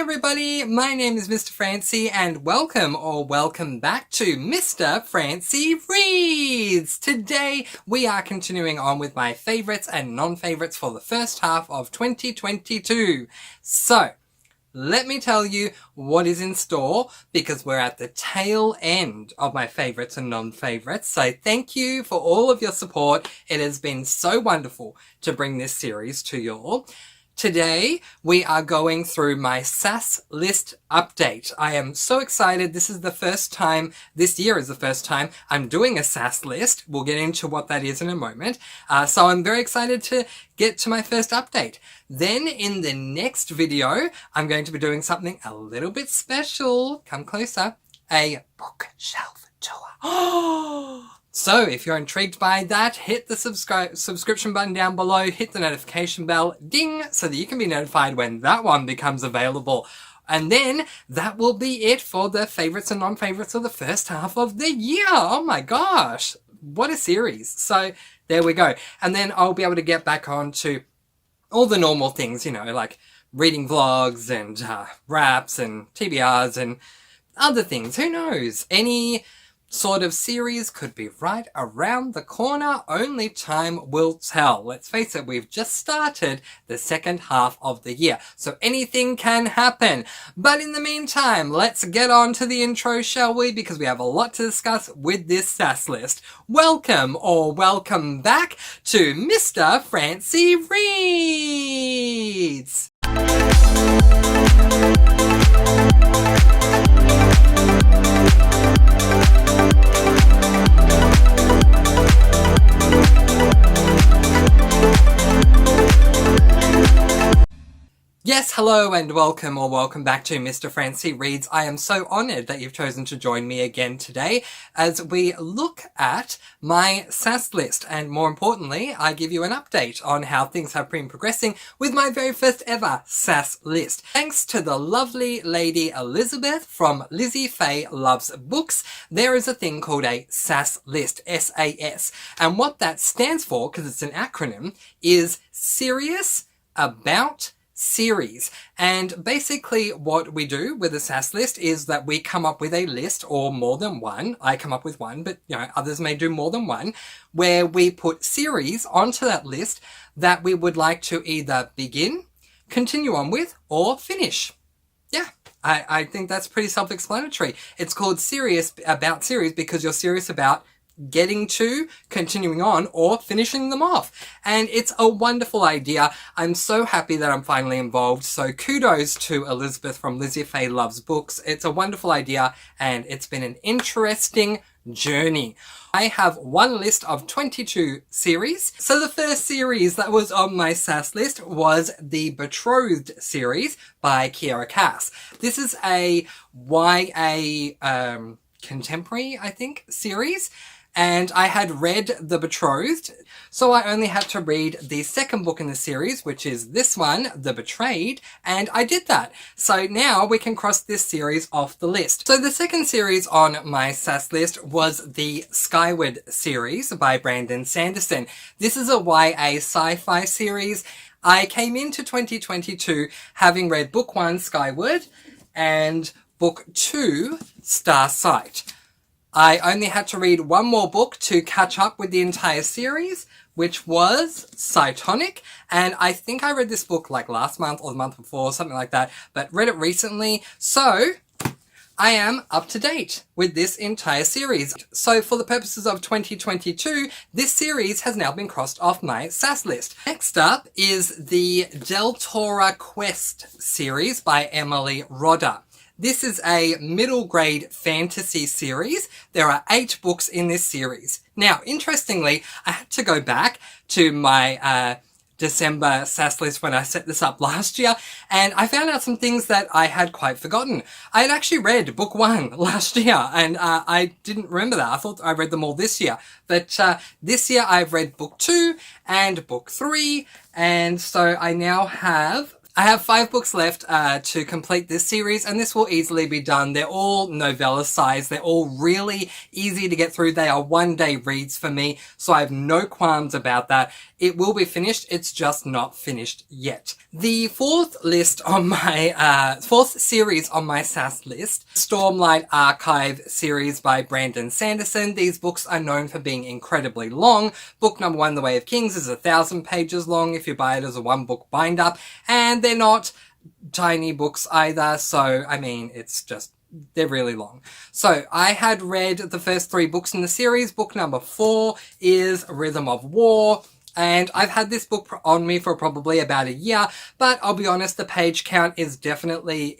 everybody, my name is Mr. Francy and welcome back to Mr. Francy Reads! Today we are continuing on with my favourites and non-favourites for the first half of 2022. So, let me tell you what is in store because we're at the tail end of my favourites and non-favourites. So thank you for all of your support. It has been so wonderful to bring this series to you all. Today, we are going through my SAS List update. I am so excited. This year is the first time I'm doing a SAS List. We'll get into what that is in a moment. So I'm very excited to get to my first update. Then in the next video, I'm going to be doing something a little bit special. Come closer. A bookshelf tour. So, if you're intrigued by that, hit the subscription button down below, hit the notification bell, ding, so that you can be notified when that one becomes available. And then, that will be it for the favourites and non-favourites of the first half of the year. Oh my gosh, what a series. So, there we go. And then I'll be able to get back on to all the normal things, you know, like reading vlogs and raps and TBRs and other things. Who knows? Any sort of series could be right around the corner. Only time will tell. Let's face it, we've just started the second half of the year, so anything can happen. But in the meantime, let's get on to the intro, shall we? Because we have a lot to discuss with this SAS list. Welcome back to Mr. Francy Reads! Yes, hello and welcome back to Mr. Francy Reads. I am so honoured that you've chosen to join me again today as we look at my SAS list, and more importantly, I give you an update on how things have been progressing with my very first ever SAS list. Thanks to the lovely lady Elizabeth from Lizzie Faye Loves Books, there is a thing called a SAS list, SAS, and what that stands for, because it's an acronym, is Serious About Series. And basically what we do with a SAS list is that we come up with a list, or more than one. I come up with one, but you know, others may do more than one, where we put series onto that list that we would like to either begin, continue on with, or finish. Yeah, I think that's pretty self-explanatory. It's called Serious About Series because you're serious about getting to, continuing on, or finishing them off. And it's a wonderful idea. I'm so happy that I'm finally involved. So kudos to Elizabeth from Lizzie Faye Loves Books. It's a wonderful idea and it's been an interesting journey. I have one list of 22 series. So the first series that was on my SAS list was the Betrothed series by Kiera Cass. This is a YA contemporary, I think, series. And I had read The Betrothed, so I only had to read the second book in the series, which is this one, The Betrayed, and I did that. So now we can cross this series off the list. So the second series on my SAS list was the Skyward series by Brandon Sanderson. This is a YA sci-fi series. I came into 2022 having read book 1, Skyward, and book 2, Starsight. I only had to read one more book to catch up with the entire series, which was Cytonic, and I think I read this book like last month or the month before, something like that, but read it recently, so I am up to date with this entire series. So for the purposes of 2022, this series has now been crossed off my SAS list. Next up is the Deltora Quest series by Emily Rodder. This is a middle grade fantasy series. There are 8 books in this series. Now, interestingly, I had to go back to my December SAS list when I set this up last year, and I found out some things that I had quite forgotten. I had actually read book 1 last year, and I didn't remember that. I thought I read them all this year. But this year I've read book 2 and book 3, and so I now have I have 5 books left to complete this series, and this will easily be done. They're all novella size. They're all really easy to get through. They are one-day reads for me, so I have no qualms about that. It will be finished. It's just not finished yet. The fourth series on my SAS list, Stormlight Archive series by Brandon Sanderson. These books are known for being incredibly long. Book number 1, The Way of Kings, is 1,000 pages long if you buy it as a 1-book bind-up, and they're not tiny books either, so, I mean, they're really long. So, I had read the first 3 books in the series. Book number 4 is Rhythm of War, and I've had this book on me for probably about a year, but I'll be honest, the page count is definitely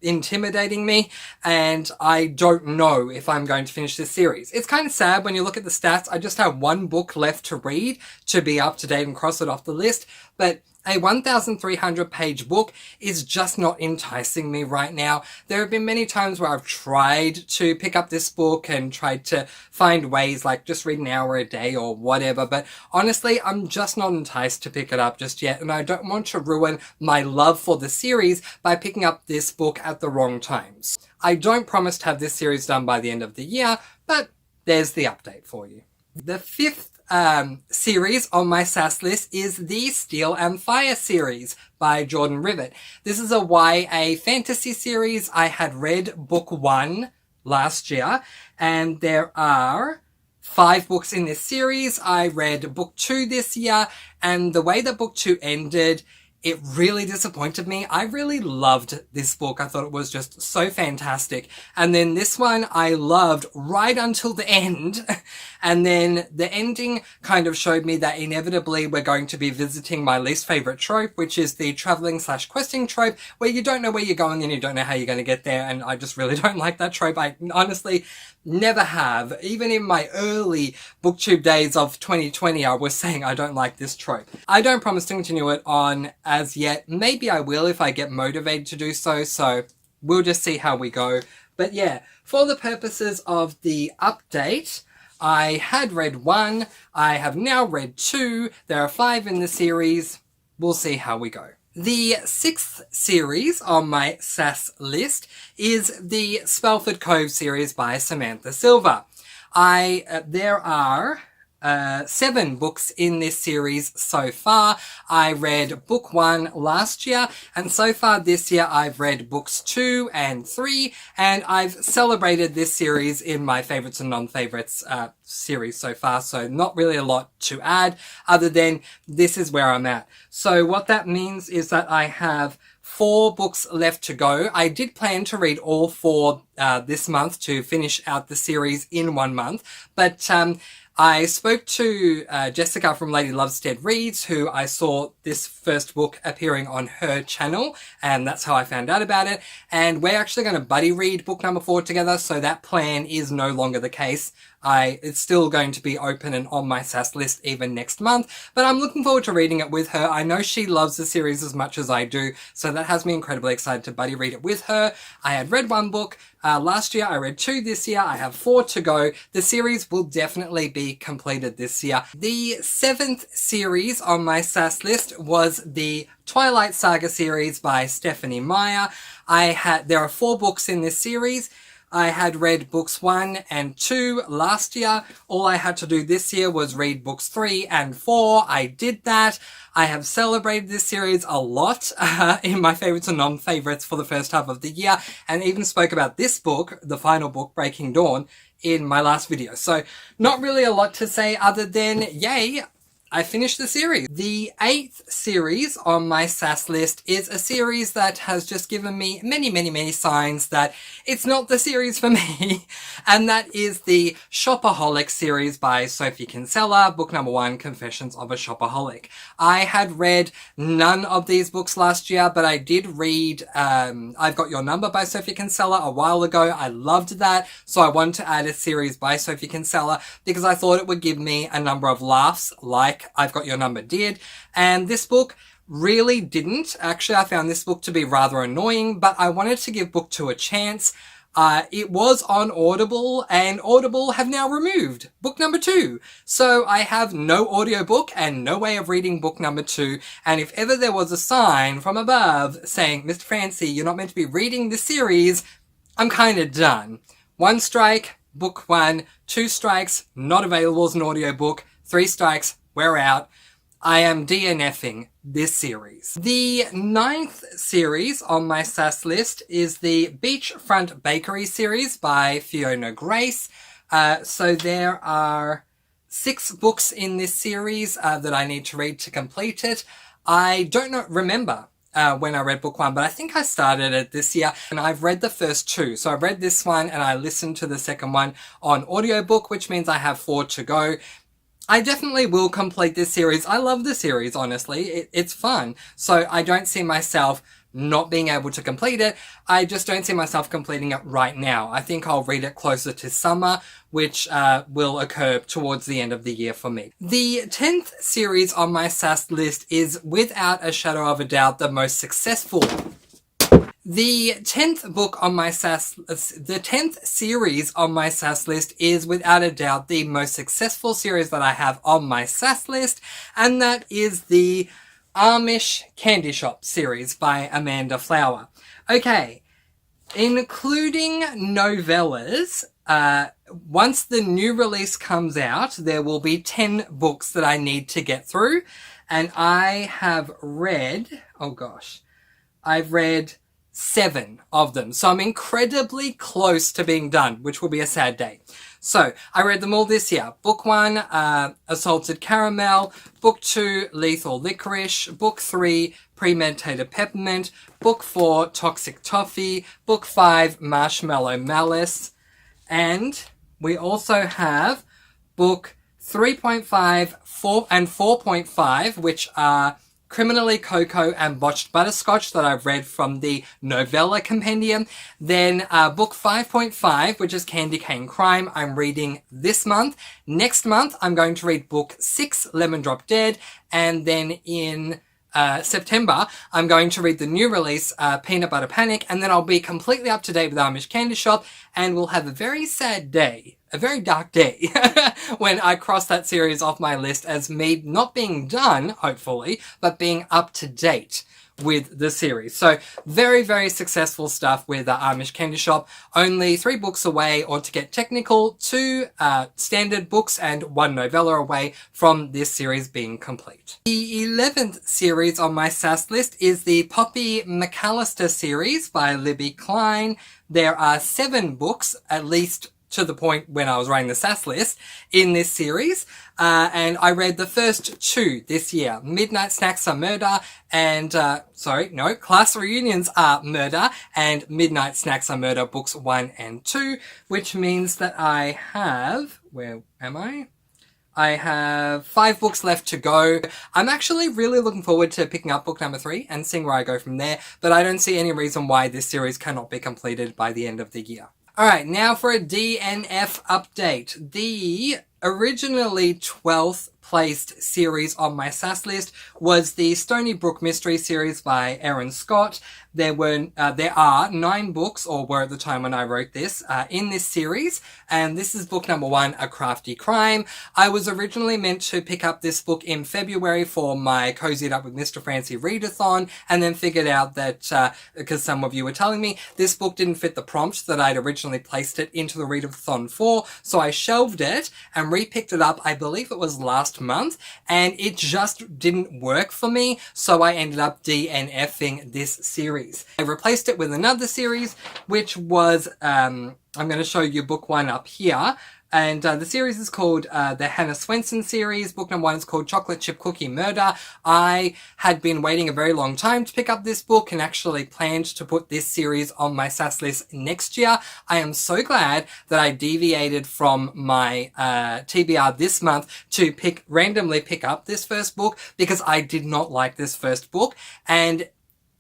intimidating me, and I don't know if I'm going to finish this series. It's kind of sad when you look at the stats. I just have 1 book left to read to be up to date and cross it off the list, but a 1,300 page book is just not enticing me right now. There have been many times where I've tried to pick up this book and tried to find ways, like just read an hour a day or whatever, but honestly, I'm just not enticed to pick it up just yet, and I don't want to ruin my love for the series by picking up this book at the wrong times. I don't promise to have this series done by the end of the year, but there's the update for you. The 5th series on my SAS list is the Steel and Fire series by Jordan Rivet. This is a YA fantasy series. I had read book 1 last year, and there are 5 books in this series. I read book 2 this year, and the way that book 2 ended, it really disappointed me. I really loved this book. I thought it was just so fantastic. And then this one I loved right until the end. And then the ending kind of showed me that inevitably we're going to be visiting my least favorite trope, which is the traveling/questing trope, where you don't know where you're going and you don't know how you're going to get there. And I just really don't like that trope. I honestly never have. Even in my early booktube days of 2020, I was saying I don't like this trope. I don't promise to continue it on as yet. Maybe I will if I get motivated to do so. So we'll just see how we go. But yeah, for the purposes of the update, I had read 1. I have now read 2. There are 5 in the series. We'll see how we go. The 6th series on my SAS list is the Spelford Cove series by Samantha Silver. There are 7 books in this series so far. I read book 1 last year, and so far this year I've read books 2 and 3, and I've celebrated this series in my favorites and non-favorites series so far, so not really a lot to add other than this is where I'm at. So what that means is that I have 4 books left to go. I did plan to read all 4 this month to finish out the series in 1 month, but I spoke to Jessica from Lady Lovestead Reads, who I saw this first book appearing on her channel, and that's how I found out about it. And we're actually going to buddy read book number 4 together, so that plan is no longer the case. It's still going to be open and on my SAS list even next month, but I'm looking forward to reading it with her. I know she loves the series as much as I do, so that has me incredibly excited to buddy read it with her. I had read 1 book last year, I read 2 this year, I have 4 to go. The series will definitely be completed this year. The 7th series on my SAS list was the Twilight Saga series by Stephanie Meyer. There are 4 books in this series. I had read books 1 and 2 last year. All I had to do this year was read books 3 and 4. I did that. I have celebrated this series a lot in my favorites and non-favorites for the first half of the year, and even spoke about this book, the final book, Breaking Dawn, in my last video. So not really a lot to say other than, yay, I finished the series. The 8th series on my SAS list is a series that has just given me many signs that it's not the series for me, and that is the Shopaholic series by Sophie Kinsella, book number 1, Confessions of a Shopaholic. I had read none of these books last year, but I did read I've Got Your Number by Sophie Kinsella a while ago. I loved that, so I wanted to add a series by Sophie Kinsella because I thought it would give me a number of laughs like I've Got Your Number did, and this book really didn't. Actually, I found this book to be rather annoying, but I wanted to give book 2 a chance. It was on Audible, and Audible have now removed book number 2. So I have no audiobook and no way of reading book number 2. And if ever there was a sign from above saying, Mr. Francy, you're not meant to be reading this series, I'm kind of done. 1 strike, book 1. 2 strikes, not available as an audiobook. 3 strikes, we're out. I am DNFing this series. The 9th series on my SAS list is the Beachfront Bakery series by Fiona Grace. So there are 6 books in this series that I need to read to complete it. I don't remember when I read book 1, but I think I started it this year, and I've read the first 2. So I read this one and I listened to the second one on audiobook, which means I have 4 to go. I definitely will complete this series. I love the series, honestly. It's fun. So I don't see myself not being able to complete it. I just don't see myself completing it right now. I think I'll read it closer to summer, which will occur towards the end of the year for me. The 10th series on my SAS list is, without a shadow of a doubt, the most successful. The 10th book on my the 10th series on my SAS list is without a doubt the most successful series that I have on my SAS list, and that is the Amish Candy Shop series by Amanda Flower. Okay, including novellas, once the new release comes out, there will be 10 books that I need to get through, and I have read, I've read 7 of them. So I'm incredibly close to being done, which will be a sad day. So I read them all this year. Book 1, Assaulted Caramel. Book 2, Lethal Licorice. Book 3, Premeditated Peppermint. Book 4, Toxic Toffee. Book 5, Marshmallow Malice. And we also have book 3.5, 4, and 4.5, which are Criminally Cocoa and Botched Butterscotch that I've read from the novella compendium. Then book 5.5, which is Candy Cane Crime, I'm reading this month. Next month, I'm going to read book 6, Lemon Drop Dead. And then in September, I'm going to read the new release, Peanut Butter Panic. And then I'll be completely up to date with Amish Candy Shop. And we'll have a very sad day, a very dark day, when I cross that series off my list as me not being done, hopefully, but being up to date with the series. So very, very successful stuff with Amish Candy Shop. Only 3 books away, or to get technical, 2 standard books and 1 novella away from this series being complete. The 11th series on my SAS list is the Poppy McAllister series by Libby Klein. There are 7 books, at least to the point when I was writing the SAS list, in this series. And I read the first 2 this year. Midnight Snacks Are Murder and, Class Reunions Are Murder and Midnight Snacks Are Murder books 1 and 2, which means that I have, where am I? I have 5 books left to go. I'm actually really looking forward to picking up book number 3 and seeing where I go from there, but I don't see any reason why this series cannot be completed by the end of the year. Alright, now for a DNF update. The originally 12th placed series on my SAS list was the Stony Brook Mystery series by Erin Scott. There are 9 books, or were at the time when I wrote this, in this series, and this is book number 1, A Crafty Crime. I was originally meant to pick up this book in February for my Cozied Up with Mr. Francy readathon, and then figured out that, because some of you were telling me, this book didn't fit the prompt that I'd originally placed it into the readathon for, so I shelved it and re-picked it up, I believe it was last month, and it just didn't work for me, so I ended up DNFing this series. I replaced it with another series, which was, I'm going to show you book 1 up here, and the series is called the Hannah Swenson series. Book number 1 is called Chocolate Chip Cookie Murder. I had been waiting a very long time to pick up this book and actually planned to put this series on my SAS list next year. I am so glad that I deviated from my TBR this month to randomly pick up this first book, because I did not like this first book, and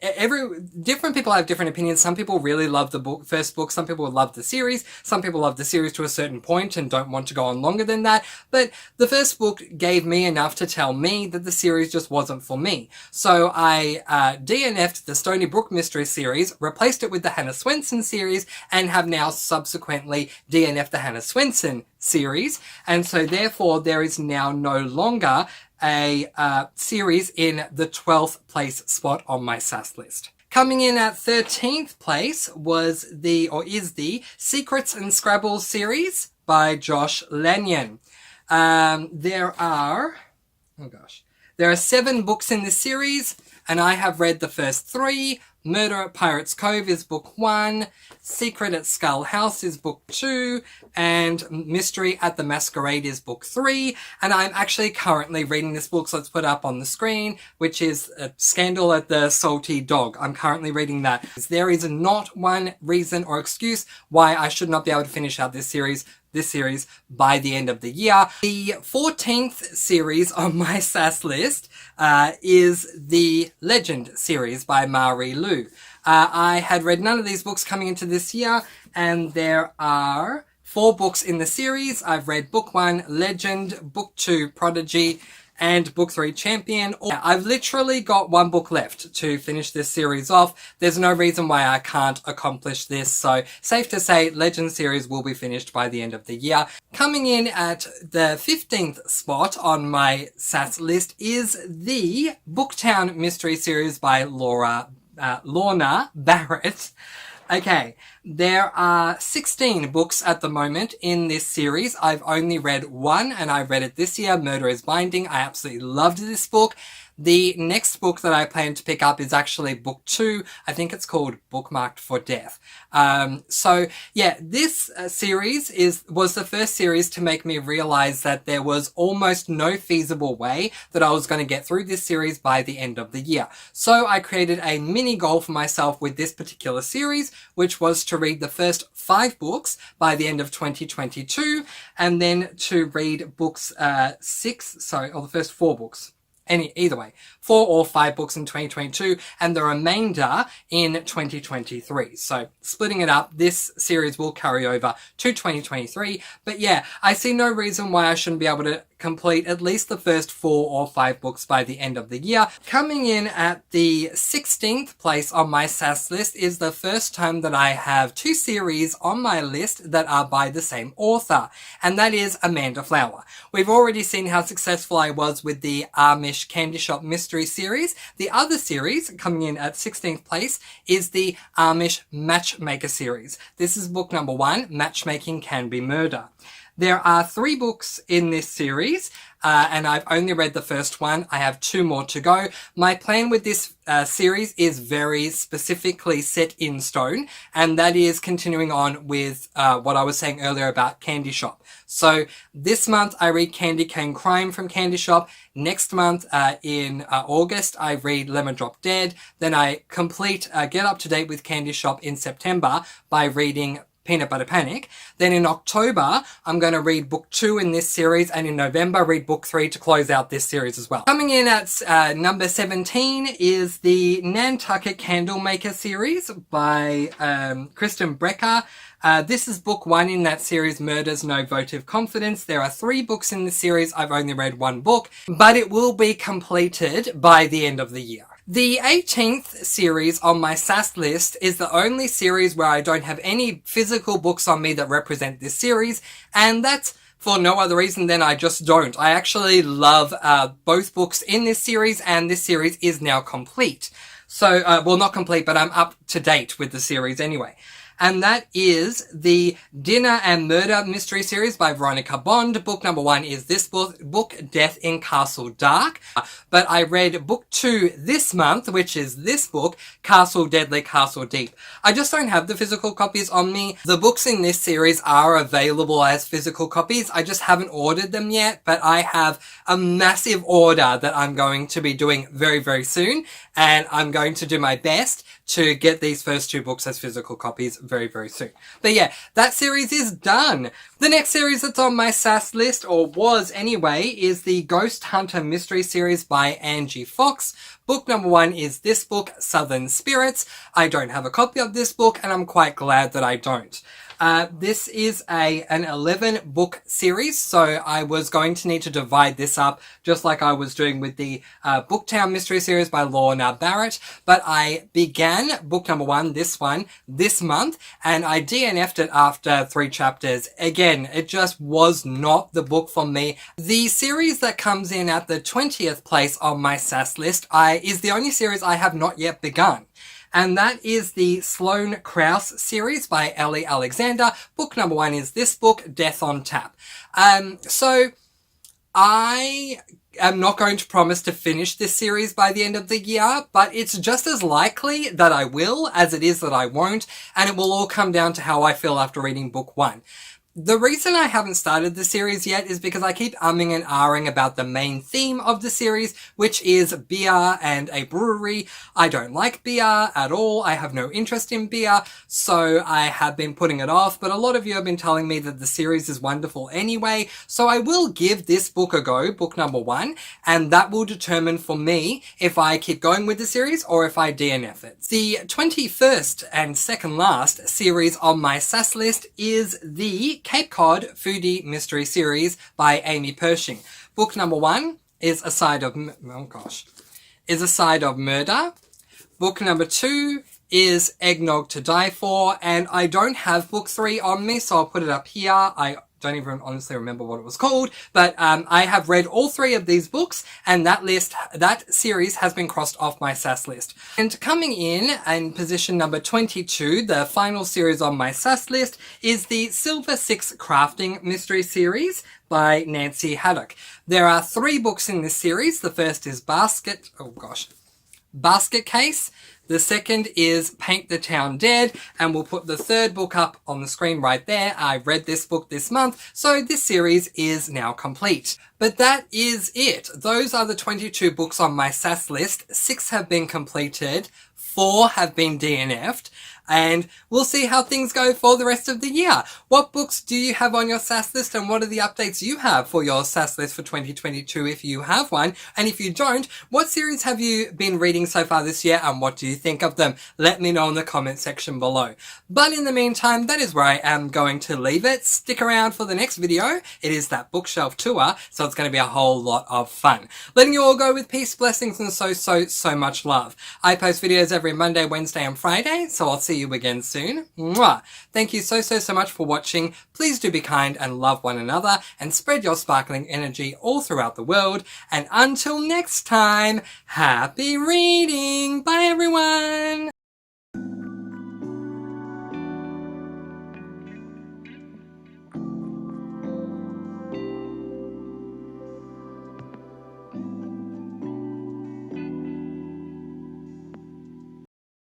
different people have different opinions. Some people really love the first book. Some people love the series. Some people love the series to a certain point and don't want to go on longer than that. But the first book gave me enough to tell me that the series just wasn't for me. So I DNF'd the Stony Brook Mystery series, replaced it with the Hannah Swenson series, and have now subsequently DNF'd the Hannah Swenson series. And so therefore there is now no longer a series in the 12th place spot on my SAS list. Coming in at 13th place is the Secrets and Scrabbles series by Josh Lanyon. There are 7 books in this series, and I have read the first 3. Murder at Pirates Cove is book 1, Secret at Skull House is book 2, and Mystery at the Masquerade is book 3. And I'm actually currently reading this book, so let's put it up on the screen, which is Scandal at the Salty Dog. I'm currently reading that. There is not one reason or excuse why I should not be able to finish out this series by the end of the year. The 14th series on my SAS list is the Legend series by Marie Lu. I had read none of these books coming into this year, and there are 4 books in the series. I've read book 1, Legend, book 2, Prodigy, and book 3, Champion. I've literally got 1 book left to finish this series off. There's no reason why I can't accomplish this, so safe to say Legend series will be finished by the end of the year. Coming in at the 15th spot on my SAS list is the Booktown Mystery series by Lorna Barrett. Okay, there are 16 books at the moment in this series. I've only read 1, and I read it this year, Murder is Binding. I absolutely loved this book. The next book that I plan to pick up is actually book 2. I think it's called Bookmarked for Death. So yeah, this series was the first series to make me realize that there was almost no feasible way that I was going to get through this series by the end of the year. So I created a mini goal for myself with this particular series, which was to read the first 5 books by the end of 2022, and then to read books the first 4 books. Either way, 4 or 5 books in 2022 and the remainder in 2023. So splitting it up, this series will carry over to 2023. But yeah, I see no reason why I shouldn't be able to complete at least the first 4 or 5 books by the end of the year. Coming in at the 16th place on my SAS list is the first time that I have 2 series on my list that are by the same author, and that is Amanda Flower. We've already seen how successful I was with the Amish Candy Shop Mystery series. The other series, coming in at 16th place, is the Amish Matchmaker series. This is book number 1, Matchmaking Can Be Murder. There are 3 books in this series, and I've only read the first one. I have 2 more to go. My plan with this series is very specifically set in stone, and that is continuing on with what I was saying earlier about Candy Shop. So this month I read Candy Cane Crime from Candy Shop. Next month in August I read Lemon Drop Dead. Then I get up to date with Candy Shop in September by reading Peanut Butter Panic. Then in October, I'm going to read book 2 in this series, and in November, read book 3 to close out this series as well. Coming in at number 17 is the Nantucket Candlemaker series by Kristen Brecker. This is book 1 in that series, Murder's No Votive Confidence. There are 3 books in the series. I've only read 1 book, but it will be completed by the end of the year. The 18th series on my SAS list is the only series where I don't have any physical books on me that represent this series, and that's for no other reason than I just don't. I actually love both books in this series, and this series is now complete. So, well, not complete, but I'm up to date with the series anyway. And that is the Dinner and Murder Mystery series by Veronica Bond. Book number 1 is this book, Death in Castle Dark. But I read book 2 this month, which is this book, Castle Deadly, Castle Deep. I just don't have the physical copies on me. The books in this series are available as physical copies. I just haven't ordered them yet, but I have a massive order that I'm going to be doing very, very soon. And I'm going to do my best to get these first 2 books as physical copies very, very soon. But yeah, that series is done. The next series that's on my SAS list, or was anyway, is the Ghost Hunter Mystery series by Angie Fox. Book number 1 is this book, Southern Spirits. I don't have a copy of this book, and I'm quite glad that I don't. This is an 11 book series, so I was going to need to divide this up just like I was doing with the Booktown mystery series by Lorna Barrett, but I began book number 1, this month, and I DNF'd it after 3 chapters. Again, it just was not the book for me. The series that comes in at the 20th place on my SAS list is the only series I have not yet begun. And that is the Sloane Krause series by Ellie Alexander. Book number 1 is this book, Death on Tap. So I am not going to promise to finish this series by the end of the year, but it's just as likely that I will as it is that I won't, and it will all come down to how I feel after reading book 1. The reason I haven't started the series yet is because I keep umming and ahhing about the main theme of the series, which is beer and a brewery. I don't like beer at all. I have no interest in beer, so I have been putting it off, but a lot of you have been telling me that the series is wonderful anyway, so I will give this book a go, book number 1, and that will determine for me if I keep going with the series or if I DNF it. The 21st and second last series on my SAS list is the Cape Cod Foodie Mystery Series by Amy Pershing. Book number 1 is A Side of Murder. Book number 2 is Eggnog to Die For, and I don't have book 3 on me, so I'll put it up here. I don't even honestly remember what it was called, but I have read all 3 of these books, and that series has been crossed off my SAS list. And coming in position number 22, the final series on my SAS list, is the Silver Six Crafting Mystery Series by Nancy Haddock. There are 3 books in this series. The first is Basket Case. The second is Paint the Town Dead, and we'll put the third book up on the screen right there. I read this book this month, so this series is now complete. But that is it. Those are the 22 books on my SAS list. 6 have been completed, 4 have been DNF'd, and we'll see how things go for the rest of the year. What books do you have on your SAS list, and what are the updates you have for your SAS list for 2022 if you have one? And if you don't, what series have you been reading so far this year, and what do you think of them? Let me know in the comment section below. But in the meantime, that is where I am going to leave it. Stick around for the next video. It is that bookshelf tour, so it's going to be a whole lot of fun. Letting you all go with peace, blessings, and so much love. I post videos every Monday, Wednesday, and Friday, so I'll see you again soon. Mwah! Thank you so much for watching. Please do be kind and love one another, and spread your sparkling energy all throughout the world. And until next time, happy reading! Bye everyone!